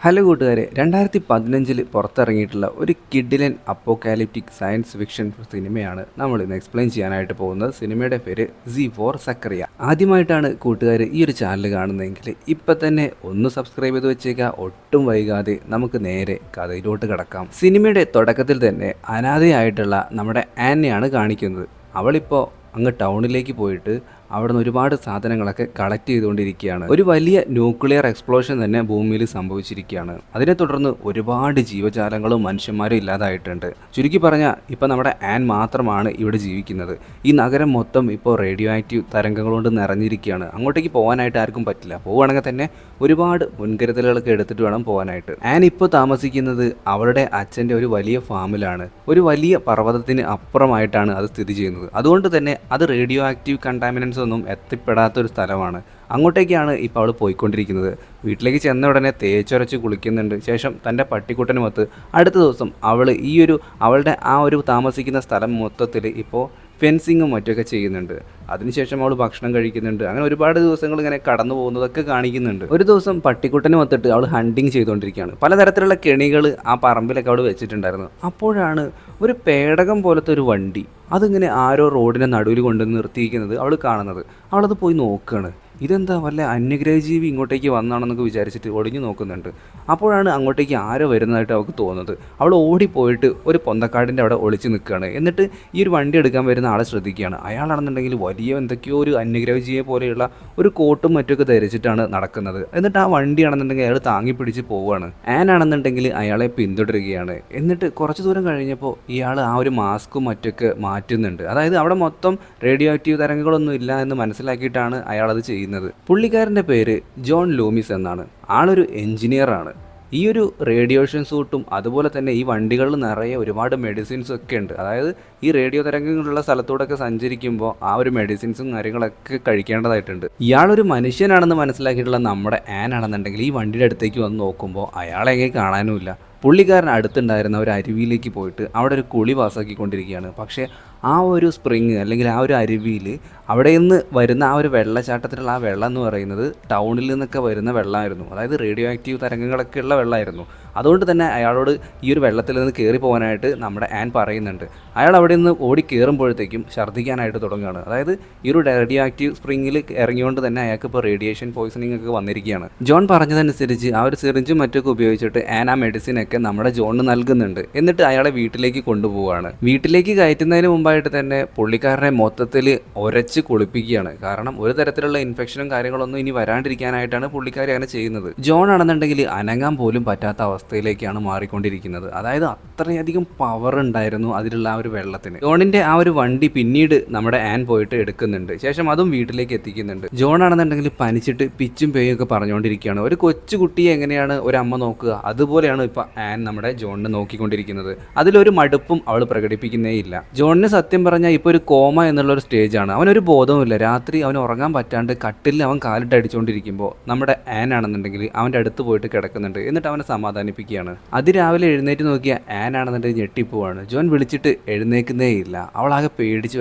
Hello കൂട്ടുകാരെ, 2015 പുറത്തിറങ്ങിയിട്ടുള്ള ഒരു കിഡിലൻ അപ്പോക്കാലിപ്റ്റിക് സയൻസ് ഫിക്ഷൻ സിനിമയാണ് നമ്മൾ ഇന്ന് എക്സ്പ്ലെയിൻ ചെയ്യാനായിട്ട് പോകുന്നത്. സിനിമയുടെ പേര് സി ഫോർ സക്കറിയ. ആദ്യമായിട്ടാണ് കൂട്ടുകാർ ഈ ഒരു ചാനൽ കാണുന്നതെങ്കിൽ ഇപ്പം തന്നെ ഒന്ന് സബ്സ്ക്രൈബ് ചെയ്ത് വെച്ചേക്കുക. ഒട്ടും വൈകാതെ നമുക്ക് നേരെ കഥയിലോട്ട് കിടക്കാം. സിനിമയുടെ തുടക്കത്തിൽ തന്നെ അനാഥയായിട്ടുള്ള നമ്മുടെ ആനെയാണ് കാണിക്കുന്നത്. അവളിപ്പോൾ അങ്ങ് ടൗണിലേക്ക് പോയിട്ട് അവിടെ നിന്ന് ഒരുപാട് സാധനങ്ങളൊക്കെ കളക്ട് ചെയ്തുകൊണ്ടിരിക്കുകയാണ്. ഒരു വലിയ ന്യൂക്ലിയർ എക്സ്പ്ലോഷൻ തന്നെ ഭൂമിയിൽ സംഭവിച്ചിരിക്കുകയാണ്. അതിനെ തുടർന്ന് ഒരുപാട് ജീവജാലങ്ങളും മനുഷ്യന്മാരും ഇല്ലാതായിട്ടുണ്ട്. ചുരുക്കി പറഞ്ഞാൽ ഇപ്പം നമ്മുടെ ആൻ മാത്രമാണ് ഇവിടെ ജീവിക്കുന്നത്. ഈ നഗരം മൊത്തം ഇപ്പോൾ റേഡിയോ ആക്റ്റീവ് തരംഗങ്ങൾ കൊണ്ട് നിറഞ്ഞിരിക്കുകയാണ്. അങ്ങോട്ടേക്ക് പോകാനായിട്ട് ആർക്കും പറ്റില്ല. പോവുകയാണെങ്കിൽ തന്നെ ഒരുപാട് മുൻകരുതലുകളൊക്കെ എടുത്തിട്ട് വേണം പോകാനായിട്ട്. ആൻ ഇപ്പോൾ താമസിക്കുന്നത് അവളുടെ അച്ഛൻ്റെ ഒരു വലിയ ഫാമിലാണ്. ഒരു വലിയ പർവ്വതത്തിന് അപ്പുറമായിട്ടാണ് അത് സ്ഥിതി ചെയ്യുന്നത്. അതുകൊണ്ട് തന്നെ അത് റേഡിയോ ആക്റ്റീവ് കണ്ടാമിനൻസ് ഒന്നും എത്തിപ്പെടാത്തൊരു സ്ഥലമാണ്. അങ്ങോട്ടേക്കാണ് ഇപ്പോൾ അവൾ പോയിക്കൊണ്ടിരിക്കുന്നത്. വീട്ടിലേക്ക് ചെന്ന ഉടനെ തേച്ചൊരച്ച് കുളിക്കുന്നുണ്ട്. ശേഷം തൻ്റെ പട്ടിക്കുട്ടനുമൊത്ത് അടുത്ത ദിവസം അവളുടെ ആ ഒരു താമസിക്കുന്ന സ്ഥലം മൊത്തത്തിൽ ഇപ്പോൾ ഫെൻസിങ്ങും മറ്റൊക്കെ ചെയ്യുന്നുണ്ട്. അതിനുശേഷം അവൾ ഭക്ഷണം കഴിക്കുന്നുണ്ട്. അങ്ങനെ ഒരുപാട് ദിവസങ്ങൾ ഇങ്ങനെ കടന്നു പോകുന്നതൊക്കെ കാണിക്കുന്നുണ്ട്. ഒരു ദിവസം പട്ടിക്കുട്ടനെ ഒത്തിട്ട് അവൾ ഹണ്ടിങ് ചെയ്തുകൊണ്ടിരിക്കുകയാണ്. പലതരത്തിലുള്ള കെണികൾ ആ പറമ്പിലൊക്കെ അവൾ വെച്ചിട്ടുണ്ടായിരുന്നു. അപ്പോഴാണ് ഒരു പേടകം പോലത്തെ ഒരു വണ്ടി അതിങ്ങനെ ആരോ റോഡിൻ്റെ നടുവിൽ കൊണ്ടുവന്ന് നിർത്തിയിരിക്കുന്നത് അവൾ കാണുന്നത്. അവളത് പോയി നോക്കുകയാണ്. ഇതെന്താ വല്ല അന്യഗ്രഹജീവി ഇങ്ങോട്ടേക്ക് വന്നാണെന്നൊക്കെ വിചാരിച്ചിട്ട് ഒളിഞ്ഞു നോക്കുന്നുണ്ട്. അപ്പോഴാണ് അങ്ങോട്ടേക്ക് ആരോ വരുന്നതായിട്ട് അവൾക്ക് തോന്നുന്നത്. അവൾ ഓടിപ്പോയിട്ട് ഒരു പൊന്തക്കാടിൻ്റെ അവിടെ ഒളിച്ച് നിൽക്കുകയാണ്. എന്നിട്ട് ഈ ഒരു വണ്ടി എടുക്കാൻ വരുന്ന ആളെ ശ്രദ്ധിക്കുകയാണ്. അയാളാണെന്നുണ്ടെങ്കിൽ വലിയ എന്തൊക്കെയോ ഒരു അന്യഗ്രഹജീവിയെ പോലെയുള്ള ഒരു കോട്ടും മറ്റൊക്കെ ധരിച്ചിട്ടാണ് നടക്കുന്നത്. എന്നിട്ട് ആ വണ്ടിയാണെന്നുണ്ടെങ്കിൽ അയാൾ താങ്ങി പിടിച്ച് പോവുകയാണ്. ആനാണെന്നുണ്ടെങ്കിൽ അയാളെ പിന്തുടരുകയാണ്. എന്നിട്ട് കുറച്ച് ദൂരം കഴിഞ്ഞപ്പോൾ ഇയാൾ ആ ഒരു മാസ്കും മറ്റൊക്കെ മാറ്റുന്നുണ്ട്. അതായത് അവിടെ മൊത്തം റേഡിയോ ആക്റ്റീവ് തരംഗങ്ങളൊന്നും ഇല്ല എന്ന് മനസ്സിലാക്കിയിട്ടാണ് അയാളത് ചെയ്യുന്നത്. പുള്ളിക്കാരൻ്റെ പേര് ജോൺ ലൂമിസ് എന്നാണ്. ആളൊരു എഞ്ചിനീയറാണ്. ഈ ഒരു റേഡിയേഷൻ സൂട്ടും അതുപോലെ തന്നെ ഈ വണ്ടികളിൽ നിറയെ ഒരുപാട് മെഡിസിൻസും ഒക്കെ ഉണ്ട്. അതായത് ഈ റേഡിയോ തരംഗങ്ങളുള്ള സ്ഥലത്തൂടെയൊക്കെ സഞ്ചരിക്കുമ്പോൾ ആ ഒരു മെഡിസിൻസും കാര്യങ്ങളൊക്കെ കഴിക്കേണ്ടതായിട്ടുണ്ട്. ഇയാളൊരു മനുഷ്യനാണെന്ന് മനസ്സിലാക്കിയിട്ടുള്ള നമ്മുടെ ആൻ ആണെന്നുണ്ടെങ്കിൽ ഈ വണ്ടിയുടെ അടുത്തേക്ക് വന്ന് നോക്കുമ്പോൾ അയാളെ എങ്ങനെ കാണാനുമില്ല. പുള്ളിക്കാരൻ അടുത്തുണ്ടായിരുന്ന ഒരു അരുവിയിലേക്ക് പോയിട്ട് അവിടെ ഒരു കുളി പാസ്സാക്കിക്കൊണ്ടിരിക്കുകയാണ്. പക്ഷേ ആ ഒരു സ്പ്രിങ് അല്ലെങ്കിൽ ആ ഒരു അരുവിയിൽ അവിടെ നിന്ന് വരുന്ന ആ ഒരു വെള്ളച്ചാട്ടത്തിലുള്ള ആ വെള്ളം എന്ന് പറയുന്നത് ടൗണിൽ നിന്നൊക്കെ വരുന്ന വെള്ളമായിരുന്നു. അതായത് റേഡിയോ ആക്റ്റീവ് തരംഗങ്ങളൊക്കെ ഉള്ള വെള്ളമായിരുന്നു. അതുകൊണ്ട് തന്നെ അയാളോട് ഈ ഒരു വെള്ളത്തിൽ നിന്ന് കയറി പോകാനായിട്ട് നമ്മുടെ ആൻ പറയുന്നുണ്ട്. അയാൾ അവിടെ നിന്ന് ഓടി കയറുമ്പോഴത്തേക്കും ഛർദ്ദിക്കാനായിട്ട് തുടങ്ങുകയാണ്. അതായത് ഈ ഒരു റേഡിയോ ആക്റ്റീവ് സ്പ്രിങ്ങിൽ ഇറങ്ങിയോണ്ട് തന്നെ അയാൾക്ക് ഇപ്പോൾ റേഡിയേഷൻ പോയിസണിങ് ഒക്കെ വന്നിരിക്കുകയാണ്. ജോൺ പറഞ്ഞതനുസരിച്ച് ആ ഒരു സിറിഞ്ചും മറ്റൊക്കെ ഉപയോഗിച്ചിട്ട് ആൻ ആ മെഡിസിനൊക്കെ നമ്മുടെ ജോണിന് നൽകുന്നുണ്ട്. എന്നിട്ട് അയാളെ വീട്ടിലേക്ക് കൊണ്ടുപോവുകയാണ്. വീട്ടിലേക്ക് കയറ്റുന്നതിന് മുമ്പായിട്ട് തന്നെ പുള്ളിക്കാരനെ മൊത്തത്തിൽ ഒരച്ച് കുളിപ്പിക്കുകയാണ്. കാരണം ഒരു തരത്തിലുള്ള ഇൻഫെക്ഷനും കാര്യങ്ങളൊന്നും ഇനി വരാണ്ടിരിക്കാനായിട്ടാണ് പുള്ളിക്കാരി അങ്ങനെ ചെയ്യുന്നത്. ജോൺ ആണെന്നുണ്ടെങ്കിൽ അനങ്ങാൻ പോലും പറ്റാത്ത അവസ്ഥയിലേക്കാണ് മാറിക്കൊണ്ടിരിക്കുന്നത്. അതായത് അത്രയധികം പവർ ഉണ്ടായിരുന്നു അതിലുള്ള ആ ഒരു വെള്ളത്തിന്. ജോണിന്റെ ആ ഒരു വണ്ടി പിന്നീട് നമ്മുടെ ആൻ പോയിട്ട് എടുക്കുന്നുണ്ട്. ശേഷം അതും വീട്ടിലേക്ക് എത്തിക്കുന്നുണ്ട്. ജോൺ ആണെന്നുണ്ടെങ്കിൽ പനിച്ചിട്ട് പിച്ചും പേയും ഒക്കെ പറഞ്ഞുകൊണ്ടിരിക്കുകയാണ്. ഒരു കൊച്ചു കുട്ടിയെ എങ്ങനെയാണ് ഒരു അമ്മ നോക്കുക, അതുപോലെയാണ് ഇപ്പൊ ആൻ നമ്മുടെ ജോണിനെ നോക്കിക്കൊണ്ടിരിക്കുന്നത്. അതിലൊരു മടുപ്പും അവൾ പ്രകടിപ്പിക്കുന്നേ ഇല്ല. ജോണിന് സത്യം പറഞ്ഞാൽ ഇപ്പോൾ ഒരു കോമ എന്നുള്ള ഒരു സ്റ്റേജാണ്. അവനൊരു ബോധവുമില്ല. രാത്രി അവൻ ഉറങ്ങാൻ പറ്റാണ്ട് കട്ടിലിൽ അവൻ കാലിട്ട് അടിച്ചുകൊണ്ടിരിക്കുമ്പോൾ നമ്മുടെ ആൻ ആണെന്നുണ്ടെങ്കിൽ അവൻ്റെ അടുത്ത് പോയിട്ട് കിടക്കുന്നുണ്ട്. എന്നിട്ട് അവനെ സമാധാനിപ്പിക്കുകയാണ്. അതിരാവിലെ എഴുന്നേറ്റ് നോക്കിയ ആൻ ആണെന്നുണ്ടെങ്കിൽ ഞെട്ടിപ്പോവാണ്. ജോൺ വിളിച്ചിട്ട് എഴുന്നേക്കുന്നേ ഇല്ല. അവളാകെ പേടിച്ച്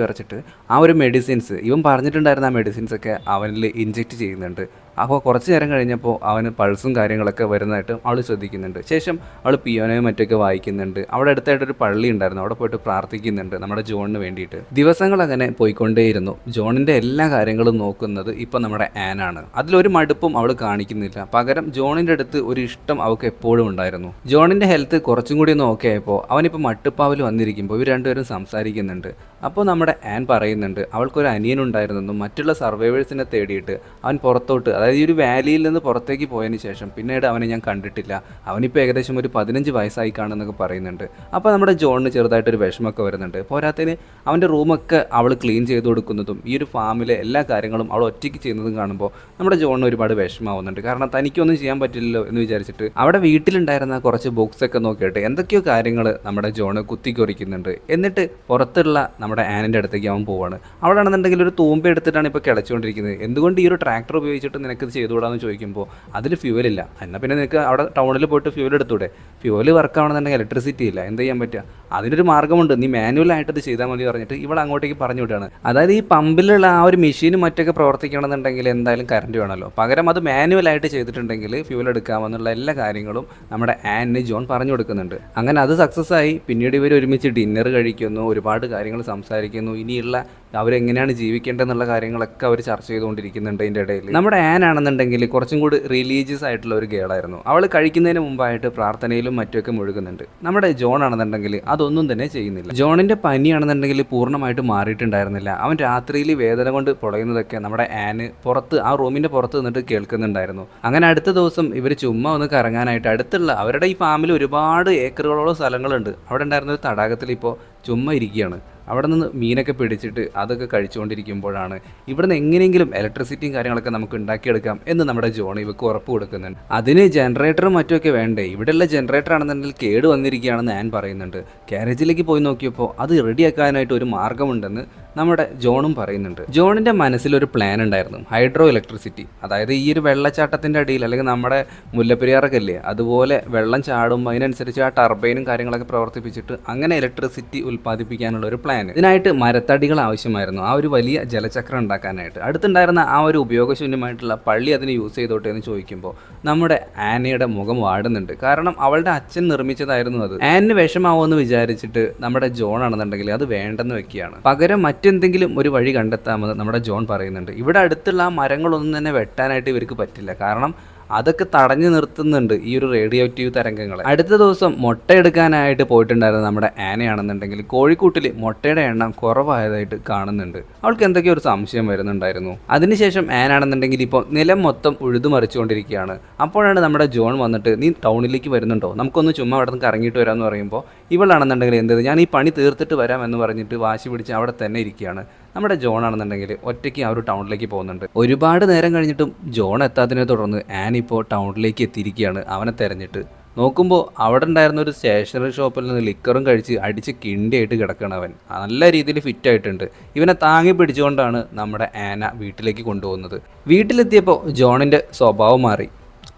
വിറച്ചിട്ട് ആ ഒരു മെഡിസിൻസ് ഇവൻ പറഞ്ഞിട്ടുണ്ടായിരുന്ന ആ മെഡിസിൻസൊക്കെ അവനിൽ ഇൻജെക്റ്റ് ചെയ്യുന്നുണ്ട്. അപ്പോൾ കുറച്ച് നേരം കഴിഞ്ഞപ്പോൾ അവന് പൾസും കാര്യങ്ങളൊക്കെ വരുന്നതായിട്ട് അവൾ ശ്രദ്ധിക്കുന്നുണ്ട്. ശേഷം അവൾ പിയാനോയും മറ്റൊക്കെ വായിക്കുന്നുണ്ട്. അവിടെ അടുത്തായിട്ടൊരു പള്ളി ഉണ്ടായിരുന്നു. അവിടെ പോയിട്ട് പ്രാർത്ഥിക്കുന്നുണ്ട് നമ്മുടെ ജോണിന് വേണ്ടിയിട്ട്. ദിവസങ്ങൾ അങ്ങനെ പോയിക്കൊണ്ടേയിരുന്നു. ജോണിൻ്റെ എല്ലാ കാര്യങ്ങളും നോക്കുന്നത് ഇപ്പം നമ്മുടെ ആനാണ്. അതിലൊരു മടുപ്പും അവൾ കാണിക്കുന്നില്ല. പകരം ജോണിൻ്റെ അടുത്ത് ഒരു ഇഷ്ടം അവൾക്ക് എപ്പോഴും ഉണ്ടായിരുന്നു. ജോണിൻ്റെ ഹെൽത്ത് കുറച്ചും കൂടി ഒന്ന് ഓക്കെ ആയപ്പോൾ അവനിപ്പോൾ മട്ടുപ്പാവിൽ വന്നിരിക്കുമ്പോൾ ഇവർ രണ്ടുപേരും സംസാരിക്കുന്നുണ്ട്. അപ്പോൾ നമ്മുടെ ആൻ പറയുന്നുണ്ട് അവൾക്കൊരു അനിയനുണ്ടായിരുന്നെന്നും മറ്റുള്ള സർവൈവേഴ്സിനെ തേടിയിട്ട് അവൻ പുറത്തോട്ട്, അതായത് ഈ ഒരു വാലിയിൽ നിന്ന് പുറത്തേക്ക് പോയതിന് ശേഷം പിന്നീട് അവനെ ഞാൻ കണ്ടിട്ടില്ല. അവനിപ്പോൾ ഏകദേശം ഒരു 15 വയസ്സായി കാണുന്നൊക്കെ പറയുന്നുണ്ട്. അപ്പോൾ നമ്മുടെ ജോണിന് ചെറുതായിട്ടൊരു വിഷമമൊക്കെ വരുന്നുണ്ട്. പോരാത്തതിന് അവൻ്റെ റൂമൊക്കെ അവൾ ക്ലീൻ ചെയ്ത് കൊടുക്കുന്നതും ഈ ഒരു ഫാമിലെ എല്ലാ കാര്യങ്ങളും അവൾ ഒറ്റയ്ക്ക് ചെയ്യുന്നതും കാണുമ്പോൾ നമ്മുടെ ജോണിന് ഒരുപാട് വിഷമമാവുന്നുണ്ട്. കാരണം തനിക്കൊന്നും ചെയ്യാൻ പറ്റില്ലല്ലോ എന്ന് വിചാരിച്ചിട്ട് അവിടെ വീട്ടിലുണ്ടായിരുന്ന കുറച്ച് ബോക്സൊക്കെ നോക്കിയിട്ട് എന്തൊക്കെയോ കാര്യങ്ങൾ നമ്മുടെ ജോണ് കുത്തിക്കുറിക്കുന്നുണ്ട്. എന്നിട്ട് പുറത്തുള്ള നമ്മുടെ ആനിൻ്റെ അടുത്തേക്ക് അവൻ പോവാണ്. അവിടെയാണെന്നുണ്ടെങ്കിൽ ഒരു തൂമ്പ എടുത്തിട്ടാണ് ഇപ്പോൾ കിളച്ചുകൊണ്ടിരിക്കുന്നത്. എന്തുകൊണ്ട് ഈ ഒരു ട്രാക്ടർ ഉപയോഗിച്ചിട്ട് നിനക്കിത് ചെയ്തുകൂടാന്ന് ചോദിക്കുമ്പോൾ അതിൽ ഫ്യൂവലില്ല. എന്നാൽ പിന്നെ നിനക്ക് അവിടെ ടൗണിൽ പോയിട്ട് ഫ്യൂവൽ എടുത്തൂടെ? ഫ്യൂവൽ വർക്ക് ആവണമെന്നുണ്ടെങ്കിൽ ഇലക്ട്രിസിറ്റി ഇല്ല, എന്ത് ചെയ്യാൻ പറ്റുക? അതിനൊരു മാർഗ്ഗമുണ്ട്, നീ മാനുവലായിട്ട് ഇത് ചെയ്താൽ മതി പറഞ്ഞിട്ട് ഇവൾ അങ്ങോട്ടേക്ക് പറഞ്ഞു വിടുകയാണ്. അതായത് ഈ പമ്പിലുള്ള ആ ഒരു മെഷീനും മറ്റൊക്കെ പ്രവർത്തിക്കണമെന്നുണ്ടെങ്കിൽ എന്തായാലും കറണ്ട് വേണമല്ലോ. പകരം അത് മാനുവലായിട്ട് ചെയ്തിട്ടുണ്ടെങ്കിൽ ഫ്യൂൽ എടുക്കാമെന്നുള്ള എല്ലാ കാര്യങ്ങളും നമ്മുടെ ആനിന് ജോൺ പറഞ്ഞു കൊടുക്കുന്നുണ്ട്. അങ്ങനെ അത് സക്സസ് ആയി. പിന്നീട് ഇവർ ഒരുമിച്ച് ഡിന്നർ കഴിക്കുന്നു, ഒരുപാട് കാര്യങ്ങൾ സംസാരിക്കുന്നു. ഇനിയുള്ള അവരെങ്ങനെയാണ് ജീവിക്കേണ്ടതെന്നുള്ള കാര്യങ്ങളൊക്കെ അവർ ചർച്ച ചെയ്തുകൊണ്ടിരിക്കുന്നുണ്ട്. ഇതിൻ്റെ ഇടയിൽ നമ്മുടെ ആൻ ആണെന്നുണ്ടെങ്കിൽ കുറച്ചും കൂടി റിലീജിയസ് ആയിട്ടുള്ള ഒരു ഗേളായിരുന്നു. അവൾ കഴിക്കുന്നതിന് മുമ്പായിട്ട് പ്രാർത്ഥനയിലും മറ്റുമൊക്കെ മുഴുകുന്നുണ്ട്. നമ്മുടെ ജോൺ ആണെന്നുണ്ടെങ്കിൽ അതൊന്നും തന്നെ ചെയ്യുന്നില്ല. ജോണിൻ്റെ പനിയാണെന്നുണ്ടെങ്കിൽ പൂർണ്ണമായിട്ട് മാറിയിട്ടുണ്ടായിരുന്നില്ല. അവൻ രാത്രിയിൽ വേദന കൊണ്ട് പൊളയുന്നതൊക്കെ നമ്മുടെ ആന് പുറത്ത് ആ റൂമിൻ്റെ പുറത്ത് നിന്നിട്ട് കേൾക്കുന്നുണ്ടായിരുന്നു. അങ്ങനെ അടുത്ത ദിവസം ഇവർ ചുമ്മാ ഒന്ന് കറങ്ങാനായിട്ട് അടുത്തുള്ള അവരുടെ ഈ ഫാമിൽ ഒരുപാട് ഏക്കറുകളോളം സ്ഥലങ്ങളുണ്ട്. അവിടെ ഉണ്ടായിരുന്ന ഒരു തടാകത്തിൽ ഇപ്പോൾ ചുമ്മാ ഇരിക്കുകയാണ്. അവിടെ നിന്ന് മീനൊക്കെ പിടിച്ചിട്ട് അതൊക്കെ കഴിച്ചുകൊണ്ടിരിക്കുമ്പോഴാണ് ഇവിടുന്ന് എങ്ങനെയെങ്കിലും ഇലക്ട്രിസിറ്റിയും കാര്യങ്ങളൊക്കെ നമുക്ക് ഉണ്ടാക്കിയെടുക്കാം എന്ന് നമ്മുടെ ജോൺ ഇവർക്ക് ഉറപ്പ് കൊടുക്കുന്നുണ്ട്. അതിന് ജനറേറ്ററും മറ്റുമൊക്കെ വേണ്ടേ? ഇവിടെയുള്ള ജനറേറ്റർ ആണെന്നുണ്ടെങ്കിൽ കേട് വന്നിരിക്കുകയാണെന്ന് ഞാൻ പറയുന്നുണ്ട്. ഗ്യാരേജിലേക്ക് പോയി നോക്കിയപ്പോൾ അത് റെഡിയാക്കാനായിട്ട് ഒരു മാർഗ്ഗമുണ്ടെന്ന് നമ്മുടെ ജോണും പറയുന്നുണ്ട്. ജോണിൻ്റെ മനസ്സിലൊരു പ്ലാൻ ഉണ്ടായിരുന്നു, ഹൈഡ്രോ ഇലക്ട്രിസിറ്റി. അതായത് ഈ ഒരു വെള്ളച്ചാട്ടത്തിൻ്റെ അടിയിൽ അല്ലെങ്കിൽ നമ്മുടെ മുല്ലപ്പെരിയാറൊക്കെ ഇല്ലേ, അതുപോലെ വെള്ളം ചാടുമ്പോൾ അതിനനുസരിച്ച് ആ ടർബൈനും കാര്യങ്ങളൊക്കെ പ്രവർത്തിപ്പിച്ചിട്ട് അങ്ങനെ ഇലക്ട്രിസിറ്റി ഉൽപ്പാദിപ്പിക്കാനുള്ള ഒരു പ്ലാൻ. ഇതിനായിട്ട് മരത്തടികൾ ആവശ്യമായിരുന്നു ആ ഒരു വലിയ ജലചക്രം ഉണ്ടാക്കാനായിട്ട്. അടുത്തുണ്ടായിരുന്ന ആ ഒരു ഉപയോഗശൂന്യമായിട്ടുള്ള പള്ളി അതിന് യൂസ് ചെയ്തോട്ടെ എന്ന് ചോദിക്കുമ്പോൾ നമ്മുടെ ആനയുടെ മുഖം വാടുന്നുണ്ട്. കാരണം അവളുടെ അച്ഛൻ നിർമ്മിച്ചതായിരുന്നു അത്. ആനിന് വിഷമാവുമെന്ന് വിചാരിച്ചിട്ട് നമ്മുടെ ജോൺ ആണെന്നുണ്ടെങ്കിൽ അത് വേണ്ടെന്ന് വെക്കുകയാണ്. പകരം മറ്റെന്തെങ്കിലും ഒരു വഴി കണ്ടെത്താമെന്ന് നമ്മുടെ ജോൺ പറയുന്നുണ്ട്. ഇവിടെ അടുത്തുള്ള ആ മരങ്ങളൊന്നും തന്നെ വെട്ടാനായിട്ട് ഇവർക്ക് പറ്റില്ല. കാരണം അതൊക്കെ തടഞ്ഞു നിർത്തുന്നുണ്ട് ഈ ഒരു റേഡിയോ ആക്റ്റീവ് തരംഗങ്ങളെ. അടുത്ത ദിവസം മുട്ടയെടുക്കാനായിട്ട് പോയിട്ടുണ്ടായിരുന്നത് നമ്മുടെ ആനയാണെന്നുണ്ടെങ്കിൽ കോഴിക്കൂട്ടിൽ മുട്ടയുടെ എണ്ണം കുറവായതായിട്ട് കാണുന്നുണ്ട്. അവൾക്ക് എന്തൊക്കെയോ ഒരു സംശയം വരുന്നുണ്ടായിരുന്നു. അതിനുശേഷം ആനാണെന്നുണ്ടെങ്കിൽ ഇപ്പോൾ നിലം മൊത്തം ഉഴുതുമറിച്ചുകൊണ്ടിരിക്കുകയാണ്. അപ്പോഴാണ് നമ്മുടെ ജോൺ വന്നിട്ട് നീ ടൗണിലേക്ക് വരുന്നുണ്ടോ, നമുക്കൊന്ന് ചുമ്മാ അവിടെ നിന്ന് കറങ്ങിയിട്ട് വരാമെന്ന് പറയുമ്പോൾ ഇവളാണെന്നുണ്ടെങ്കിൽ എന്തത് ഞാൻ ഈ പണി തീർത്തിട്ട് വരാം എന്ന് പറഞ്ഞിട്ട് വാശി പിടിച്ച് അവിടെ തന്നെ ഇരിക്കുകയാണ്. നമ്മുടെ ജോൺ ആണെന്നുണ്ടെങ്കിൽ ഒറ്റയ്ക്ക് ആ ഒരു ടൗണിലേക്ക് പോകുന്നുണ്ട്. ഒരുപാട് നേരം കഴിഞ്ഞിട്ടും ജോൺ എത്താത്തതിനെ തുടർന്ന് ആൻ ഇപ്പോൾ ടൗണിലേക്ക് എത്തിയിരിക്കുകയാണ് അവനെ തെരഞ്ഞിട്ട്. നോക്കുമ്പോൾ അവിടെ ഉണ്ടായിരുന്ന ഒരു സ്റ്റേഷനറി ഷോപ്പിൽ നിന്ന് ലിക്കറും കഴിച്ച് അടിച്ച് കിണ്ടിയായിട്ട് കിടക്കണം. അവൻ നല്ല രീതിയിൽ ഫിറ്റായിട്ടുണ്ട്. ഇവനെ താങ്ങി പിടിച്ചുകൊണ്ടാണ് നമ്മുടെ ആന വീട്ടിലേക്ക് കൊണ്ടുപോകുന്നത്. വീട്ടിലെത്തിയപ്പോൾ ജോണിൻ്റെ സ്വഭാവം മാറി.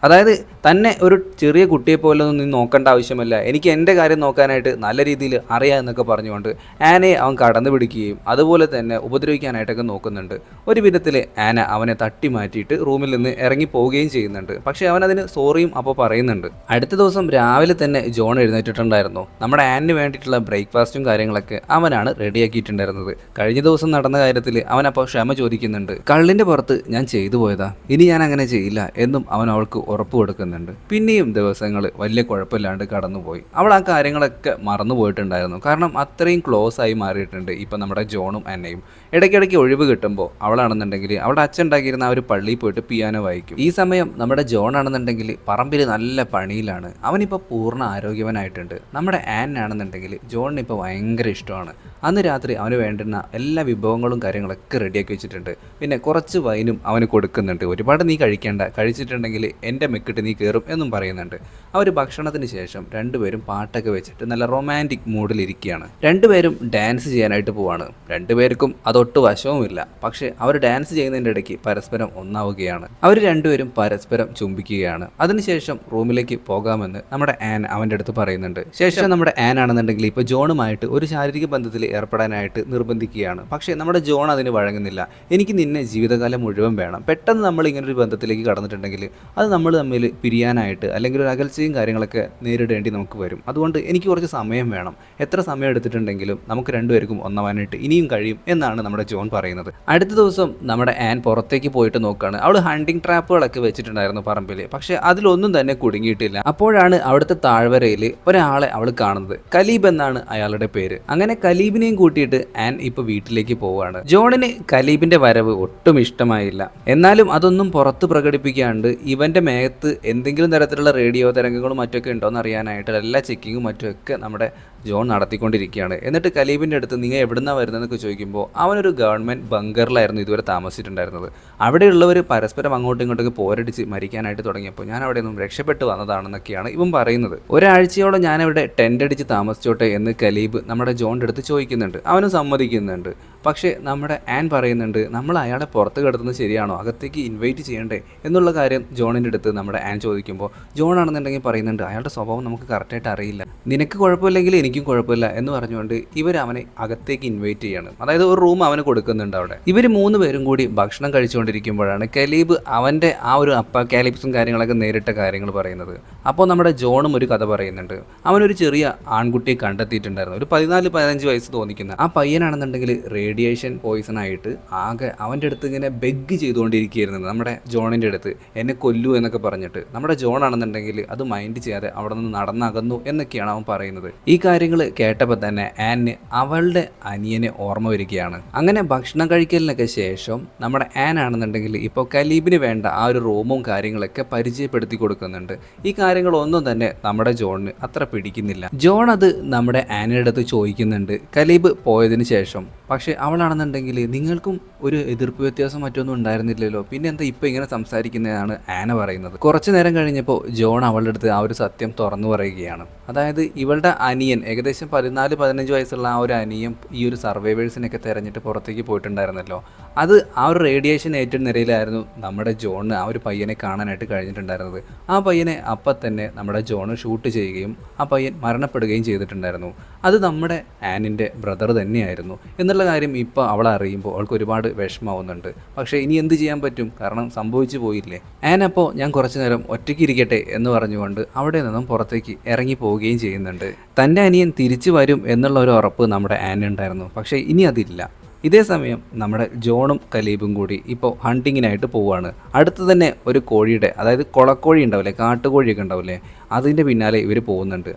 അതായത് തന്നെ ഒരു ചെറിയ കുട്ടിയെ പോലെ ഒന്നും നീ നോക്കേണ്ട ആവശ്യമല്ല, എനിക്ക് എൻ്റെ കാര്യം നോക്കാനായിട്ട് നല്ല രീതിയിൽ അറിയാം എന്നൊക്കെ പറഞ്ഞുകൊണ്ട് ആനയെ അവൻ കടന്നു പിടിക്കുകയും അതുപോലെ തന്നെ ഉപദ്രവിക്കാനായിട്ടൊക്കെ നോക്കുന്നുണ്ട്. ഒരു വിധത്തിൽ ആന അവനെ തട്ടി മാറ്റിയിട്ട് റൂമിൽ നിന്ന് ഇറങ്ങി പോവുകയും ചെയ്യുന്നുണ്ട്. പക്ഷേ അവനതിന് സോറിയും അപ്പോൾ പറയുന്നുണ്ട്. അടുത്ത ദിവസം രാവിലെ തന്നെ ജോൺ എഴുന്നേറ്റിട്ടുണ്ടായിരുന്നു. നമ്മുടെ ആനിന് വേണ്ടിയിട്ടുള്ള ബ്രേക്ക്ഫാസ്റ്റും കാര്യങ്ങളൊക്കെ അവനാണ് റെഡിയാക്കിയിട്ടുണ്ടായിരുന്നത്. കഴിഞ്ഞ ദിവസം നടന്ന കാര്യത്തിൽ അവനപ്പോൾ ക്ഷമ ചോദിക്കുന്നുണ്ട്. കള്ളിൻ്റെ പുറത്ത് ഞാൻ ചെയ്തു പോയതാ, ഇനി ഞാൻ അങ്ങനെ ചെയ്യില്ല എന്നും അവൻ അവൾക്ക് ഉറപ്പ് കൊടുക്കുന്നുണ്ട്. പിന്നെയും ദിവസങ്ങൾ വലിയ കുഴപ്പമില്ലാണ്ട് കടന്നുപോയി. അവൾ ആ കാര്യങ്ങളൊക്കെ മറന്നു പോയിട്ടുണ്ടായിരുന്നു. കാരണം അത്രയും ക്ലോസ് ആയി മാറിയിട്ടുണ്ട് ഇപ്പം നമ്മുടെ ജോണും ആനയും. ഇടയ്ക്കിടയ്ക്ക് ഒഴിവ് കിട്ടുമ്പോൾ അവളാണെന്നുണ്ടെങ്കിൽ അവളുടെ അച്ഛൻ ഉണ്ടാക്കിയിരുന്ന ആ ഒരു പള്ളിയിൽ പോയിട്ട് പിയാനോ വായിക്കും. ഈ സമയം നമ്മുടെ ജോൺ ആണെന്നുണ്ടെങ്കിൽ പറമ്പിൽ നല്ല പണിയിലാണ്. അവനിപ്പോൾ പൂർണ്ണ ആരോഗ്യവനായിട്ടുണ്ട്. നമ്മുടെ ആനാണെന്നുണ്ടെങ്കിൽ ജോണിന് ഇപ്പോൾ ഭയങ്കര ഇഷ്ടമാണ്. അന്ന് രാത്രി അവന് വേണ്ടുന്ന എല്ലാ വിഭവങ്ങളും കാര്യങ്ങളൊക്കെ റെഡിയാക്കി വെച്ചിട്ടുണ്ട്. പിന്നെ കുറച്ച് വൈനും അവന് കൊടുക്കുന്നുണ്ട്. ഒരുപാട് നീ കഴിക്കേണ്ട, കഴിച്ചിട്ടുണ്ടെങ്കിൽ എൻ്റെ മെക്കിട്ട് നീ കയറും എന്നും പറയുന്നുണ്ട്. അവർ ഭക്ഷണത്തിന് ശേഷം രണ്ടുപേരും പാട്ടൊക്കെ വെച്ചിട്ട് നല്ല റൊമാൻറ്റിക് മൂഡിലിരിക്കുകയാണ്. രണ്ടുപേരും ഡാൻസ് ചെയ്യാനായിട്ട് പോവാണ്. രണ്ടുപേർക്കും അതൊട്ട് വശവുമില്ല. പക്ഷേ അവർ ഡാൻസ് ചെയ്യുന്നതിൻ്റെ ഇടയ്ക്ക് പരസ്പരം ഒന്നാവുകയാണ്. അവർ രണ്ടുപേരും പരസ്പരം ചുംബിക്കുകയാണ്. അതിനുശേഷം റൂമിലേക്ക് പോകാമെന്ന് നമ്മുടെ ആൻ അവൻ്റെ അടുത്ത് പറയുന്നുണ്ട്. ശേഷം നമ്മുടെ ആൻ ആണെന്നുണ്ടെങ്കിൽ ഇപ്പോൾ ജോണുമായിട്ട് ഒരു ശാരീരിക ബന്ധത്തിൽ ഏർപ്പെടാനായിട്ട് നിർബന്ധിക്കുകയാണ്. പക്ഷേ നമ്മുടെ ജോൺ അതിന് വഴങ്ങുന്നില്ല. എനിക്ക് നിന്നെ ജീവിതകാലം മുഴുവൻ വേണം. പെട്ടെന്ന് നമ്മൾ ഇങ്ങനൊരു ബന്ധത്തിലേക്ക് കടന്നിട്ടുണ്ടെങ്കിൽ അത് നമ്മൾ തമ്മിൽ പിരിയാനായിട്ട് അല്ലെങ്കിൽ ഒരു അകൽച്ചയും കാര്യങ്ങളൊക്കെ നേരിടേണ്ടി നമുക്ക് വരും. അതുകൊണ്ട് എനിക്ക് കുറച്ച് സമയം വേണം. എത്ര സമയം എടുത്തിട്ടുണ്ടെങ്കിലും നമുക്ക് രണ്ടുപേർക്കും ഒന്നാവാനായിട്ട് ഇനിയും കഴിയും എന്നാണ് നമ്മുടെ ജോൺ പറയുന്നത്. അടുത്ത ദിവസം നമ്മുടെ ആൻ പുറത്തേക്ക് പോയിട്ട് നോക്കുകയാണ്. അവൾ ഹണ്ടിങ് ട്രാപ്പുകളൊക്കെ വെച്ചിട്ടുണ്ടായിരുന്നു പറമ്പിൽ. പക്ഷേ അതിലൊന്നും തന്നെ കുടുങ്ങിയിട്ടില്ല. അപ്പോഴാണ് അവിടുത്തെ താഴ്വരയിൽ ഒരാളെ അവൾ കാണുന്നത്. കലീബ് എന്നാണ് അയാളുടെ പേര്. അങ്ങനെ കലീബിനെയും കൂട്ടിയിട്ട് ആൻ ഇപ്പോൾ വീട്ടിലേക്ക് പോവുകയാണ്. ജോണിന് കലീബിന്റെ വരവ് ഒട്ടും ഇഷ്ടമായില്ല. എന്നാലും അതൊന്നും പുറത്ത് പ്രകടിപ്പിക്കാണ്ട് ഇവന്റെ മേഘത്ത് എന്തെങ്കിലും തരത്തിലുള്ള റേഡിയോ തരംഗങ്ങളും മറ്റൊക്കെ ഉണ്ടോ എന്ന് അറിയാനായിട്ട് എല്ലാ ചെക്കിങ്ങും മറ്റുമൊക്കെ നമ്മുടെ ജോൺ നടത്തിക്കൊണ്ടിരിക്കുകയാണ്. എന്നിട്ട് കലീബിൻ്റെ അടുത്ത് നിങ്ങൾ എവിടുന്നാണ് വരുന്നതെന്നൊക്കെ ചോദിക്കുമ്പോൾ അവനൊരു ഗവൺമെൻറ് ബങ്കറിലായിരുന്നു ഇതുവരെ താമസിച്ചിട്ടുണ്ടായിരുന്നത്. അവിടെയുള്ളവർ പരസ്പരം അങ്ങോട്ടും ഇങ്ങോട്ടൊക്കെ പോരടിച്ച് മരിക്കാനായിട്ട് തുടങ്ങിയപ്പോൾ ഞാൻ അവിടെ നിന്നും രക്ഷപ്പെട്ട് വന്നതാണെന്നൊക്കെയാണ് ഇവൻ പറയുന്നത്. ഒരാഴ്ചയോളം ഞാനവിടെ ടെൻ്റ് അടിച്ച് താമസിച്ചോട്ടെ എന്ന് കലീബ് നമ്മുടെ ജോണിൻ്റെ അടുത്ത് ചോദിക്കുന്നുണ്ട്. അവനും സമ്മതിക്കുന്നുണ്ട്. പക്ഷേ നമ്മുടെ ആൻ പറയുന്നുണ്ട് നമ്മൾ അയാളെ പുറത്ത് കിടത്തുന്നത് ശരിയാണോ, അകത്തേക്ക് ഇൻവൈറ്റ് ചെയ്യണ്ടേ എന്നുള്ള കാര്യം ജോണിൻ്റെ അടുത്ത് നമ്മുടെ ആൻ ചോദിക്കുമ്പോൾ ജോൺ ആണെന്നുണ്ടെങ്കിൽ പറയുന്നുണ്ട് അയാളുടെ സ്വഭാവം നമുക്ക് കറക്റ്റായിട്ട് അറിയില്ല, നിനക്ക് കുഴപ്പമില്ലെങ്കിൽ എനിക്കും കുഴപ്പമില്ല എന്ന് പറഞ്ഞുകൊണ്ട് ഇവർ അവനെ അകത്തേക്ക് ഇൻവൈറ്റ് ചെയ്യാണ്. അതായത് ഒരു റൂം അവന് കൊടുക്കുന്നുണ്ട്. അവിടെ ഇവർ 3 പേരും കൂടി ഭക്ഷണം കഴിച്ചുകൊണ്ടിരിക്കുമ്പോഴാണ് കലീബ് അവൻ്റെ ആ ഒരു അപ്പോകാലിപ്സും കാര്യങ്ങളൊക്കെ നേരിട്ട കാര്യങ്ങൾ പറയുന്നത്. അപ്പോൾ നമ്മുടെ ജോണും ഒരു കഥ പറയുന്നുണ്ട്. അവനൊരു ചെറിയ ആൺകുട്ടിയെ കണ്ടെത്തിയിട്ടുണ്ടായിരുന്നു, ഒരു 14-15 വയസ്സ് തോന്നിക്കുന്ന ആ പയ്യനാണെന്നുണ്ടെങ്കിൽ റേഡിയേഷൻ പോയിസൺ ആയിട്ട് ആകെ അവൻ്റെ അടുത്ത് ഇങ്ങനെ ബെഗ് ചെയ്തുകൊണ്ടിരിക്കുകയായിരുന്നു നമ്മുടെ ജോണിൻ്റെ അടുത്ത്, എന്നെ കൊല്ലൂ എന്നൊക്കെ പറഞ്ഞിട്ട്. നമ്മുടെ ജോൺ ആണെന്നുണ്ടെങ്കിൽ അത് മൈൻഡ് ചെയ്യാതെ അവിടെ നിന്ന് നടന്നകന്നു എന്നൊക്കെയാണ് അവൻ പറയുന്നത്. ഈ കാര്യങ്ങൾ കേട്ടപ്പോൾ തന്നെ ആനിന് അവളുടെ അനിയനെ ഓർമ്മ വരികയാണ്. അങ്ങനെ ഭക്ഷണം കഴിക്കലിനൊക്കെ ശേഷം നമ്മുടെ ആൻ ആണെന്നുണ്ടെങ്കിൽ ഇപ്പോൾ കലീബിന് വേണ്ട ആ ഒരു റൂമും കാര്യങ്ങളൊക്കെ പരിചയപ്പെടുത്തി കൊടുക്കുന്നുണ്ട്. ഈ കാര്യങ്ങളൊന്നും തന്നെ നമ്മുടെ ജോണിന് അത്ര പിടിക്കുന്നില്ല. ജോൺ അത് നമ്മുടെ ആനിയുടെ അടുത്ത് ചോദിക്കുന്നുണ്ട് കലീബ് പോയതിന് ശേഷം. പക്ഷേ അവളാണെന്നുണ്ടെങ്കിൽ നിങ്ങൾക്കും ഒരു എതിർപ്പ് വ്യത്യാസം മറ്റൊന്നും ഉണ്ടായിരുന്നില്ലല്ലോ, പിന്നെ എന്താ ഇപ്പോൾ ഇങ്ങനെ സംസാരിക്കുന്നതാണ് ആന പറയുന്നത്. കുറച്ച് നേരം കഴിഞ്ഞപ്പോൾ ജോൺ അവളുടെ അടുത്ത് ആ ഒരു സത്യം തുറന്നു പറയുകയാണ്. അതായത് ഇവളുടെ അനിയൻ ഏകദേശം 14-15 വയസ്സുള്ള ആ ഒരു അനിയൻ ഈ ഒരു സർവൈവേഴ്സിനൊക്കെ തിരഞ്ഞിട്ട് പുറത്തേക്ക് പോയിട്ടുണ്ടായിരുന്നല്ലോ, അത് ആ ഒരു റേഡിയേഷൻ ഏറ്റവും നിരയിലായിരുന്നു നമ്മുടെ ജോണിന് ആ ഒരു പയ്യനെ കാണാനായിട്ട് കഴിഞ്ഞിട്ടുണ്ടായിരുന്നത്. ആ പയ്യനെ അപ്പം തന്നെ നമ്മുടെ ജോണ് ഷൂട്ട് ചെയ്യുകയും ആ പയ്യൻ മരണപ്പെടുകയും ചെയ്തിട്ടുണ്ടായിരുന്നു. അത് നമ്മുടെ ആനിൻ്റെ ബ്രദർ തന്നെയായിരുന്നു എന്നുള്ള കാര്യം ഇപ്പോൾ അവൾ അറിയുമ്പോൾ അവൾക്ക് ഒരുപാട് വിഷമാവുന്നുണ്ട്. പക്ഷേ ഇനി എന്ത് ചെയ്യാൻ പറ്റും, കാരണം സംഭവിച്ചു പോയില്ലേ. ആൻ അപ്പോൾ ഞാൻ കുറച്ച് നേരം ഒറ്റയ്ക്ക് ഇരിക്കട്ടെ എന്ന് പറഞ്ഞുകൊണ്ട് അവിടെ നിന്നും പുറത്തേക്ക് ഇറങ്ങി പോവുകയും ചെയ്യുന്നുണ്ട്. തൻ്റെ അനിയൻ തിരിച്ചു വരും എന്നുള്ള ഒരു ഉറപ്പ് നമ്മുടെ ആനുണ്ടായിരുന്നു. പക്ഷേ ഇനി അതില്ല. ഇതേ സമയം നമ്മുടെ ജോണും കലീബും കൂടി ഇപ്പോൾ ഹണ്ടിങ്ങിനായിട്ട് പോവുകയാണ്. അടുത്ത് തന്നെ ഒരു കോഴിയുടെ, അതായത് കുളക്കോഴി ഉണ്ടാവില്ലേ, കാട്ടുകോഴിയൊക്കെ ഉണ്ടാവില്ലേ, അതിൻ്റെ പിന്നാലെ ഇവർ പോകുന്നുണ്ട്.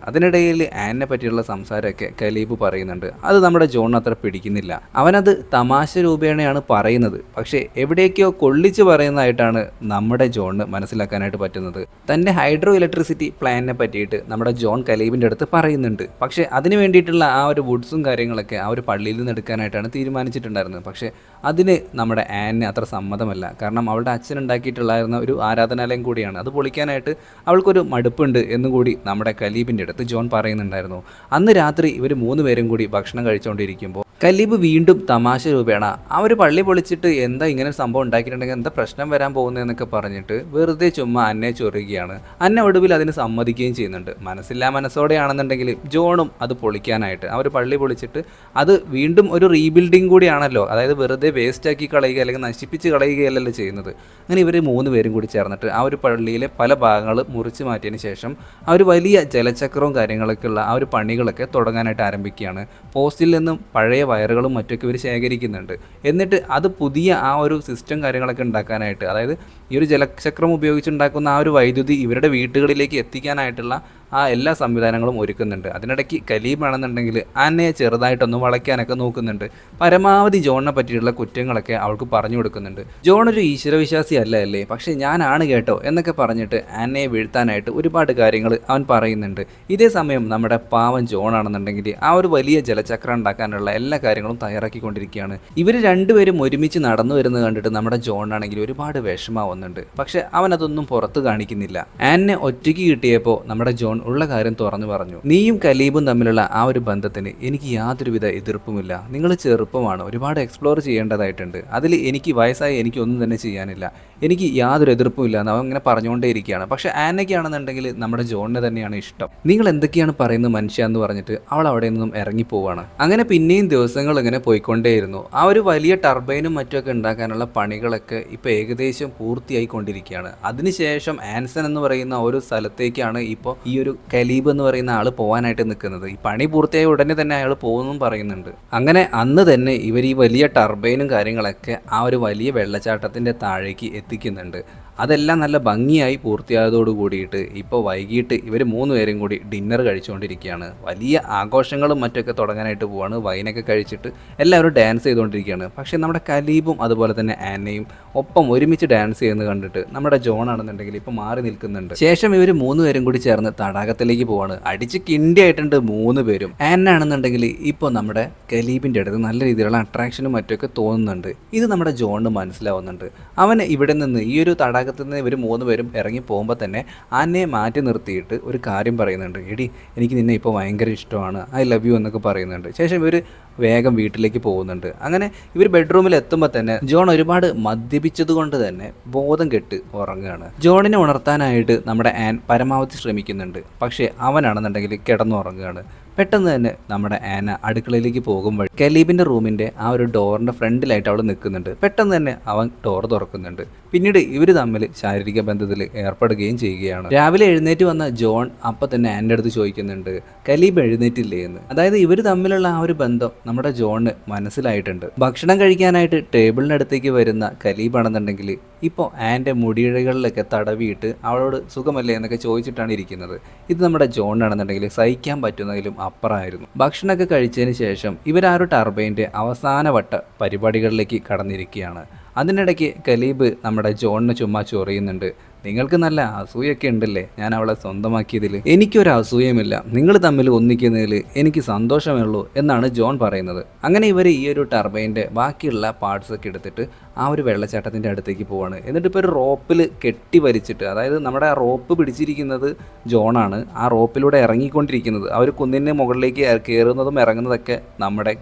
അതിനിടയിൽ ആനിനെ പറ്റിയുള്ള സംസാരമൊക്കെ കലീബ് പറയുന്നുണ്ട്. അത് നമ്മുടെ ജോൺ അത്ര പിടിക്കുന്നില്ല. അവനത് തമാശ രൂപേണയാണ് പറയുന്നത്, പക്ഷേ എവിടേക്കോ കൊള്ളിച്ച് പറയുന്നതായിട്ടാണ് നമ്മുടെ ജോണിന് മനസ്സിലാക്കാനായിട്ട് പറ്റുന്നത്. തൻ്റെ ഹൈഡ്രോ ഇലക്ട്രിസിറ്റി പ്ലാനിനെ പറ്റിയിട്ട് നമ്മുടെ ജോൺ കലീബിൻ്റെ അടുത്ത് പറയുന്നുണ്ട്. പക്ഷേ അതിന് വേണ്ടിയിട്ടുള്ള ആ ഒരു വുഡ്സും കാര്യങ്ങളൊക്കെ ആ ഒരു പള്ളിയിൽ നിന്ന് എടുക്കാനായിട്ടാണ് തീരുമാനിച്ചിട്ടുണ്ടായിരുന്നത്. പക്ഷേ അതിന് നമ്മുടെ ആനിന് അത്ര സമ്മതമല്ല. കാരണം അവളുടെ അച്ഛൻ ഉണ്ടാക്കിയിട്ടുള്ളായിരുന്ന ഒരു ആരാധനാലയം കൂടിയാണ്, അത് പൊളിക്കാനായിട്ട് അവൾക്കൊരു മടുപ്പുണ്ട് എന്നും കൂടി നമ്മുടെ കലീബിൻ്റെ അടുത്ത് ജോൺ പറയുന്നുണ്ടായിരുന്നു. അന്ന് രാത്രി ഇവർ 3 പേരും കൂടി ഭക്ഷണം കഴിച്ചുകൊണ്ടിരിക്കുമ്പോൾ കലീബ് വീണ്ടും തമാശ രൂപേണ ആ ഒരു പള്ളി പൊളിച്ചിട്ട് എന്താ ഇങ്ങനെ ഒരു സംഭവം ഉണ്ടാക്കിയിട്ടുണ്ടെങ്കിൽ എന്താ പ്രശ്നം വരാൻ പോകുന്നതെന്നൊക്കെ പറഞ്ഞിട്ട് വെറുതെ ചുമ്മാ അന്നയെ ചൊറിയുകയാണ്. അന്ന ഒടുവിൽ അതിന് സമ്മതിക്കുകയും ചെയ്യുന്നുണ്ട്. മനസ്സില്ലാ മനസ്സോടെയാണെന്നുണ്ടെങ്കിൽ ജോണും അത് പൊളിക്കാനായിട്ട് ആ ഒരു പള്ളി പൊളിച്ചിട്ട് അത് വീണ്ടും ഒരു റീബിൽഡിങ് കൂടിയാണല്ലോ, അതായത് വെറുതെ വേസ്റ്റാക്കി കളയുക അല്ലെങ്കിൽ നശിപ്പിച്ച് കളയുകയല്ലല്ലോ ചെയ്യുന്നത്. അങ്ങനെ ഇവർ 3 പേരും കൂടി ചേർന്നിട്ട് ആ ഒരു പള്ളിയിലെ പല ഭാഗങ്ങൾ മുറിച്ച് മാറ്റിയതിന് ശേഷം ആ ഒരു വലിയ ജലചക്രവും കാര്യങ്ങളൊക്കെ ഉള്ള ആ ഒരു പണികളൊക്കെ തുടങ്ങാനായിട്ട് ആരംഭിക്കുകയാണ്. പോസ്റ്റിൽ നിന്നും പഴയ വയറുകളും മറ്റൊക്കെ ഇവർ ശേഖരിക്കുന്നുണ്ട്. എന്നിട്ട് അത് പുതിയ ആ ഒരു സിസ്റ്റം കാര്യങ്ങളൊക്കെ ഉണ്ടാക്കാനായിട്ട്, അതായത് ഈ ഒരു ജലചക്രം ഉപയോഗിച്ചുണ്ടാക്കുന്ന ആ ഒരു വൈദ്യുതി ഇവരുടെ വീട്ടുകളിലേക്ക് എത്തിക്കാനായിട്ടുള്ള ആ എല്ലാ സംവിധാനങ്ങളും ഒരുക്കുന്നുണ്ട്. അതിനിടയ്ക്ക് കലീബാണെന്നുണ്ടെങ്കിൽ ആനയെ ചെറുതായിട്ടൊന്ന് വളയ്ക്കാനൊക്കെ നോക്കുന്നുണ്ട്. പരമാവധി ജോണിനെ പറ്റിയിട്ടുള്ള കുറ്റങ്ങളൊക്കെ അവൾക്ക് പറഞ്ഞു കൊടുക്കുന്നുണ്ട്. ജോൺ ഒരു ഈശ്വരവിശ്വാസി അല്ലേ, പക്ഷേ ഞാനാണ് കേട്ടോ എന്നൊക്കെ പറഞ്ഞിട്ട് ആനയെ വീഴ്ത്താനായിട്ട് ഒരുപാട് കാര്യങ്ങൾ അവൻ പറയുന്നുണ്ട്. ഇതേ സമയം നമ്മുടെ പാവൻ ജോൺ ആണെന്നുണ്ടെങ്കിൽ ആ ഒരു വലിയ ജലചക്രം ഉണ്ടാക്കാനുള്ള എല്ലാ കാര്യങ്ങളും തയ്യാറാക്കിക്കൊണ്ടിരിക്കുകയാണ്. ഇവർ 2 പേരും ഒരുമിച്ച് നടന്നു വരുന്നത് കണ്ടിട്ട് നമ്മുടെ ജോൺ ആണെങ്കിൽ ഒരുപാട് വിഷമാവുന്നുണ്ട്. പക്ഷെ അവൻ അതൊന്നും പുറത്ത് കാണിക്കുന്നില്ല. ആനിനെ ഒറ്റയ്ക്ക് കിട്ടിയപ്പോൾ നമ്മുടെ ജോൺ ഉള്ള കാര്യം തുറന്നു പറഞ്ഞു. നീയും കലീബും തമ്മിലുള്ള ആ ഒരു ബന്ധത്തിന് എനിക്ക് യാതൊരുവിധ എതിർപ്പുമില്ല. നിങ്ങൾ ചെറുപ്പമാണ്, ഒരുപാട് എക്സ്പ്ലോർ ചെയ്യേണ്ടതായിട്ടുണ്ട്. അതിൽ എനിക്ക് വയസ്സായി എനിക്കൊന്നും തന്നെ ചെയ്യാനില്ല, എനിക്ക് യാതൊരു എതിർപ്പുമില്ല എന്ന് അവൻ ഇങ്ങനെ പറഞ്ഞുകൊണ്ടേയിരിക്കുകയാണ്. പക്ഷേ ആനയ്ക്കാണെന്നുണ്ടെങ്കിൽ നമ്മുടെ ജോണിനെ തന്നെയാണ് ഇഷ്ടം. നിങ്ങൾ എന്തൊക്കെയാണ് പറയുന്നത് മനുഷ്യ എന്ന് പറഞ്ഞിട്ട് അവൾ അവിടെ നിന്നും ഇറങ്ങിപ്പോവാണ്. അങ്ങനെ പിന്നെയും ദിവസങ്ങൾ ഇങ്ങനെ പോയിക്കൊണ്ടേയിരുന്നു. ആ ഒരു വലിയ ടർബൈനും മറ്റുമൊക്കെ ഉണ്ടാക്കാനുള്ള പണികളൊക്കെ ഇപ്പോൾ ഏകദേശം പൂർത്തിയായിക്കൊണ്ടിരിക്കുകയാണ്. അതിനുശേഷം ആൻസൺ എന്ന് പറയുന്ന ഒരു സ്ഥലത്തേക്കാണ് ഇപ്പോൾ ഈ ഒരു കലീബ് എന്ന് പറയുന്ന ആൾ പോകാനായിട്ട് നിൽക്കുന്നത്. ഈ പണി പൂർത്തിയായ ഉടനെ തന്നെ അയാൾ പോകുമെന്നും പറയുന്നുണ്ട്. അങ്ങനെ അന്ന് തന്നെ ഇവർ ഈ വലിയ ടർബൈനും കാര്യങ്ങളൊക്കെ ആ ഒരു വലിയ വെള്ളച്ചാട്ടത്തിൻ്റെ താഴേക്ക് എത്തിക്കുന്നുണ്ട്. അതെല്ലാം നല്ല ഭംഗിയായി പൂർത്തിയായതോട് കൂടിയിട്ട് ഇപ്പോൾ വൈകിട്ട് ഇവർ 3 പേരും കൂടി ഡിന്നർ കഴിച്ചുകൊണ്ടിരിക്കുകയാണ്. വലിയ ആഘോഷങ്ങളും മറ്റൊക്കെ തുടങ്ങാനായിട്ട് പോവാണ്. വൈനൊക്കെ കഴിച്ചിട്ട് എല്ലാവരും ഡാൻസ് ചെയ്തുകൊണ്ടിരിക്കുകയാണ്. പക്ഷേ നമ്മുടെ കലീബും അതുപോലെ തന്നെ ആനയും ഒപ്പം ഒരുമിച്ച് ഡാൻസ് ചെയ്യുന്നത് കണ്ടിട്ട് നമ്മുടെ ജോൺ ആണെന്നുണ്ടെങ്കിൽ ഇപ്പോൾ മാറി നിൽക്കുന്നുണ്ട്. ശേഷം ഇവർ 3 പേരും കൂടി ചേർന്ന് തടാകത്തിലേക്ക് പോവാണ്. അടിച്ച് കിണ്ടിയായിട്ടുണ്ട് 3 പേരും. ആന ആണെന്നുണ്ടെങ്കിൽ ഇപ്പോൾ നമ്മുടെ കലീബിൻ്റെ അടുത്ത് നല്ല രീതിയിലുള്ള അട്രാക്ഷനും മറ്റൊക്കെ തോന്നുന്നുണ്ട്. ഇത് നമ്മുടെ ജോണിന് മനസ്സിലാവുന്നുണ്ട്. അവന് ഇവിടെ നിന്ന് ഈ ഒരു തടാകത്തിൽ നിന്ന് ഇവർ 3 പേരും ഇറങ്ങി പോകുമ്പോൾ തന്നെ ആനയെ മാറ്റി നിർത്തിയിട്ട് ഒരു കാര്യം പറയുന്നുണ്ട്. എടി എനിക്ക് നിന്നെ ഇപ്പോൾ ഭയങ്കര ഇഷ്ടമാണ്, ഐ ലവ് യു എന്നൊക്കെ പറയുന്നുണ്ട്. ശേഷം ഇവർ വേഗം വീട്ടിലേക്ക് പോകുന്നുണ്ട്. അങ്ങനെ ഇവർ ബെഡ്റൂമിൽ എത്തുമ്പോൾ തന്നെ ജോൺ ഒരുപാട് മദ്യപിച്ചത് കൊണ്ട് തന്നെ ബോധം കെട്ട് ഉറങ്ങുകയാണ്. ജോണിനെ ഉണർത്താനായിട്ട് നമ്മുടെ ആൻ പരമാവധി ശ്രമിക്കുന്നുണ്ട്. പക്ഷേ അവനാണെന്നുണ്ടെങ്കിൽ കിടന്നുറങ്ങുകയാണ്. പെട്ടെന്ന് തന്നെ നമ്മുടെ ആന അടുക്കളയിലേക്ക് പോകുമ്പോൾ കലീബിൻ്റെ റൂമിൻ്റെ ആ ഒരു ഡോറിൻ്റെ ഫ്രണ്ടിലായിട്ട് അവൾ നിൽക്കുന്നുണ്ട്. പെട്ടെന്ന് തന്നെ അവൻ ഡോർ തുറക്കുന്നുണ്ട്. പിന്നീട് ഇവർ തമ്മിൽ ശാരീരിക ബന്ധത്തിൽ ഏർപ്പെടുകയും ചെയ്യുകയാണ്. രാവിലെ എഴുന്നേറ്റ് വന്ന ജോൺ അപ്പം തന്നെ ആൻ്റെ അടുത്ത് ചോദിക്കുന്നുണ്ട്, കലീബ് എഴുന്നേറ്റില്ലേ എന്ന്. അതായത് ഇവർ തമ്മിലുള്ള ആ ഒരു ബന്ധം നമ്മുടെ ജോണിന് മനസ്സിലായിട്ടുണ്ട്. ഭക്ഷണം കഴിക്കാനായിട്ട് ടേബിളിനടുത്തേക്ക് വരുന്ന കലീബാണെന്നുണ്ടെങ്കിൽ ഇപ്പോൾ ആൻ്റെ മുടിയിഴകളിലൊക്കെ തടവിയിട്ട് അവളോട് സുഖമല്ലേ എന്നൊക്കെ ചോദിച്ചിട്ടാണ് ഇരിക്കുന്നത്. ഇത് നമ്മുടെ ജോണിനാണെന്നുണ്ടെങ്കിൽ സഹിക്കാൻ പറ്റുന്നതിലും അപ്പുറമായിരുന്നു. ഭക്ഷണമൊക്കെ കഴിച്ചതിന് ശേഷം ഇവർ ആ ഒരു ടർബൈൻ്റെ അവസാനവട്ട പരിപാടികളിലേക്ക് കടന്നിരിക്കുകയാണ്. അതിനിടയ്ക്ക് കലീബ് നമ്മുടെ ജോണിന് ചുമ്മാ ചൊറിയുന്നുണ്ട്. നിങ്ങൾക്ക് നല്ല അസൂയൊക്കെ ഉണ്ടല്ലേ ഞാൻ അവളെ സ്വന്തമാക്കിയതിൽ. എനിക്കൊരു അസൂയമില്ല, നിങ്ങൾ തമ്മിൽ ഒന്നിക്കുന്നതിൽ എനിക്ക് സന്തോഷമേ ഉള്ളൂ എന്നാണ് ജോൺ പറയുന്നത്. അങ്ങനെ ഇവർ ഈ ഒരു ടർബൈൻ്റെ ബാക്കിയുള്ള പാർട്സൊക്കെ എടുത്തിട്ട് ആ ഒരു വെള്ളച്ചാട്ടത്തിൻ്റെ അടുത്തേക്ക് പോവാണ്. എന്നിട്ട് ഇപ്പോൾ ഒരു റോപ്പിൽ കെട്ടി വലിച്ചിട്ട്, അതായത് നമ്മുടെ ആ റോപ്പ് പിടിച്ചിരിക്കുന്നത് ജോണാണ്. ആ റോപ്പിലൂടെ ഇറങ്ങിക്കൊണ്ടിരിക്കുന്നത്, ആ ഒരു കുന്നിൻ്റെ മുകളിലേക്ക് കയറുന്നതും ഇറങ്ങുന്നതൊക്കെ നമ്മുടെ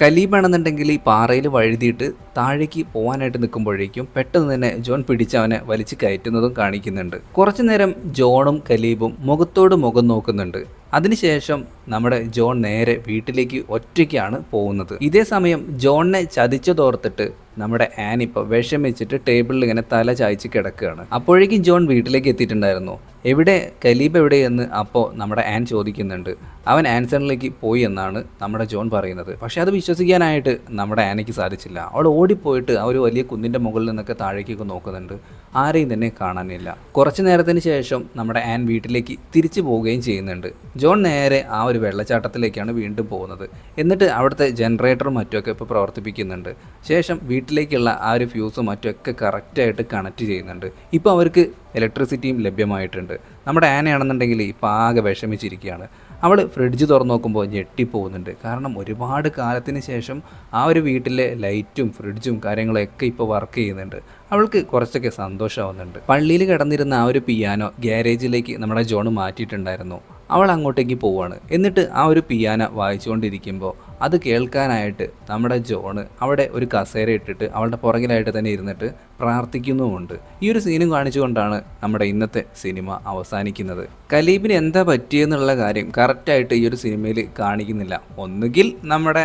കലീബാണെന്നുണ്ടെങ്കിൽ ഈ പാറയിൽ വഴുതിയിട്ട് താഴേക്ക് പോകാനായിട്ട് നിൽക്കുമ്പോഴേക്കും പെട്ടെന്ന് തന്നെ ജോൺ പിടിച്ചവനെ വലിച്ച് കയറ്റുന്നതും കാണിക്കുന്നുണ്ട്. കുറച്ചു നേരം ജോണും കലീബും മുഖത്തോട് മുഖം നോക്കുന്നുണ്ട്. അതിനുശേഷം നമ്മുടെ ജോൺ നേരെ വീട്ടിലേക്ക് ഒറ്റയ്ക്കാണ് പോകുന്നത്. ഇതേ സമയം ജോണിനെ ചതിച്ചതോർത്തിട്ട് നമ്മുടെ ആൻ ഇപ്പോൾ വിഷമിച്ചിട്ട് ടേബിളിൽ ഇങ്ങനെ തല ചായ്ച്ച് കിടക്കുകയാണ്. അപ്പോഴേക്കും ജോൺ വീട്ടിലേക്ക് എത്തിയിട്ടുണ്ടായിരുന്നു. എവിടെ കലീബ് എവിടെയെന്ന് അപ്പോൾ നമ്മുടെ ആൻ ചോദിക്കുന്നുണ്ട്. അവൻ ആൻസണിലേക്ക് പോയി എന്നാണ് നമ്മുടെ ജോൺ പറയുന്നത്. പക്ഷേ അത് വിശ്വസിക്കാനായിട്ട് നമ്മുടെ ആനയ്ക്ക് സാധിച്ചില്ല. അവൾ ഓടിപ്പോയിട്ട് ആ ഒരു വലിയ കുന്നിൻ്റെ മുകളിൽ നിന്നൊക്കെ താഴേക്കൊക്കെ നോക്കുന്നുണ്ട്. ആരെയും തന്നെ കാണാനില്ല. കുറച്ച് നേരത്തിന് ശേഷം നമ്മുടെ ആൻ വീട്ടിലേക്ക് തിരിച്ചു പോവുകയും ചെയ്യുന്നുണ്ട്. ജോൺ നേരെ ആ ഒരു വെള്ളച്ചാട്ടത്തിലേക്കാണ് വീണ്ടും പോകുന്നത്. എന്നിട്ട് അവിടുത്തെ ജനറേറ്ററും മറ്റുമൊക്കെ ഇപ്പോൾ പ്രവർത്തിപ്പിക്കുന്നുണ്ട്. ശേഷം വീട്ടിലേക്കുള്ള ആ ഒരു ഫ്യൂസും മറ്റുമൊക്കെ കറക്റ്റായിട്ട് കണക്ട് ചെയ്യുന്നുണ്ട്. ഇപ്പോൾ അവർക്ക് ഇലക്ട്രിസിറ്റിയും ലഭ്യമായിട്ടുണ്ട്. നമ്മുടെ ആനയാണെന്നുണ്ടെങ്കിൽ ഇപ്പോൾ ആകെ വിഷമിച്ചിരിക്കുകയാണ്. അവൾ ഫ്രിഡ്ജ് തുറന്നു നോക്കുമ്പോൾ ഞെട്ടിപ്പോകുന്നുണ്ട്. കാരണം ഒരുപാട് കാലത്തിന് ശേഷം ആ ഒരു വീട്ടിലെ ലൈറ്റും ഫ്രിഡ്ജും കാര്യങ്ങളൊക്കെ ഇപ്പോൾ വർക്ക് ചെയ്യുന്നുണ്ട്. അവൾക്ക് കുറച്ചൊക്കെ സന്തോഷമാവുന്നുണ്ട്. പള്ളിയിൽ കിടന്നിരുന്ന ആ ഒരു പിയാനോ ഗ്യാരേജിലേക്ക് നമ്മുടെ ജോൺ മാറ്റിയിട്ടുണ്ടായിരുന്നു. അവൾ അങ്ങോട്ടേക്ക് പോവുകയാണ്. എന്നിട്ട് ആ ഒരു പിയാനോ വായിച്ചുകൊണ്ടിരിക്കുമ്പോൾ അത് കേൾക്കാനായിട്ട് നമ്മുടെ ജോണ് അവിടെ ഒരു കസേര ഇട്ടിട്ട് അവളുടെ പുറകിലായിട്ട് തന്നെ ഇരുന്നിട്ട് പ്രാർത്ഥിക്കുന്നുമുണ്ട്. ഈ ഒരു സീനും കാണിച്ചുകൊണ്ടാണ് നമ്മുടെ ഇന്നത്തെ സിനിമ അവസാനിക്കുന്നത്. കലീബിന് എന്താ പറ്റിയെന്നുള്ള കാര്യം കറക്റ്റായിട്ട് ഈ ഒരു സിനിമയിൽ കാണിക്കുന്നില്ല. ഒന്നുകിൽ നമ്മുടെ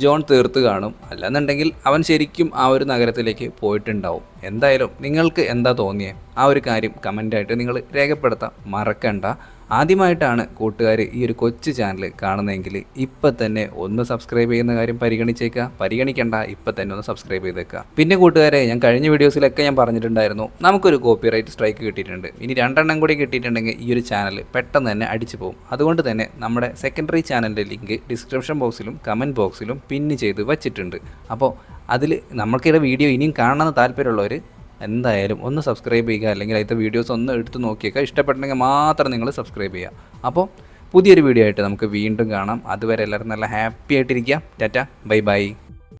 ജോൺ തീർത്ത് കാണും, അല്ലെന്നുണ്ടെങ്കിൽ അവൻ ശരിക്കും ആ ഒരു നഗരത്തിലേക്ക് പോയിട്ടുണ്ടാവും. എന്തായാലും നിങ്ങൾക്ക് എന്താ തോന്നിയേ ആ ഒരു കാര്യം കമൻ്റായിട്ട് നിങ്ങൾ രേഖപ്പെടുത്താൻ മറക്കണ്ട. ആദ്യമായിട്ടാണ് കൂട്ടുകാർ ഈ ഒരു കൊച്ചു ചാനൽ കാണുന്നതെങ്കിൽ ഇപ്പം തന്നെ ഒന്ന് സബ്സ്ക്രൈബ് ചെയ്യുന്ന കാര്യം പരിഗണിക്കണ്ട, ഇപ്പം തന്നെ ഒന്ന് സബ്സ്ക്രൈബ് ചെയ്തേക്കുക. പിന്നെ കൂട്ടുകാരെ, ഞാൻ കഴിഞ്ഞ വീഡിയോസിലൊക്കെ ഞാൻ പറഞ്ഞിട്ടുണ്ടായിരുന്നു നമുക്കൊരു കോപ്പിറൈറ്റ് സ്ട്രൈക്ക് കിട്ടിയിട്ടുണ്ട്. ഇനി 2 എണ്ണം കൂടി കിട്ടിയിട്ടുണ്ടെങ്കിൽ ഈ ഒരു ചാനൽ പെട്ടെന്ന് തന്നെ അടിച്ചു പോകും. അതുകൊണ്ട് തന്നെ നമ്മുടെ സെക്കൻഡറി ചാനലിൻ്റെ ലിങ്ക് ഡിസ്ക്രിപ്ഷൻ ബോക്സിലും കമൻറ്റ് ബോക്സിലും പിന്ന് ചെയ്ത് വച്ചിട്ടുണ്ട്. അപ്പോൾ അതിൽ നമ്മൾക്കിടെ വീഡിയോ ഇനിയും കാണണമെന്ന് താല്പര്യമുള്ളവർ എന്തായാലും ഒന്ന് സബ്സ്ക്രൈബ് ചെയ്യുക, അല്ലെങ്കിൽ അതിൻ്റെ വീഡിയോസ് ഒന്ന് എടുത്ത് നോക്കിയേക്കുക. ഇഷ്ടപ്പെട്ടെങ്കിൽ മാത്രം നിങ്ങൾ സബ്സ്ക്രൈബ് ചെയ്യുക. അപ്പോൾ പുതിയൊരു വീഡിയോ ആയിട്ട് നമുക്ക് വീണ്ടും കാണാം. അതുവരെ എല്ലാവരും നല്ല ഹാപ്പി ആയിട്ടിരിക്കുക. Tata, bye bye.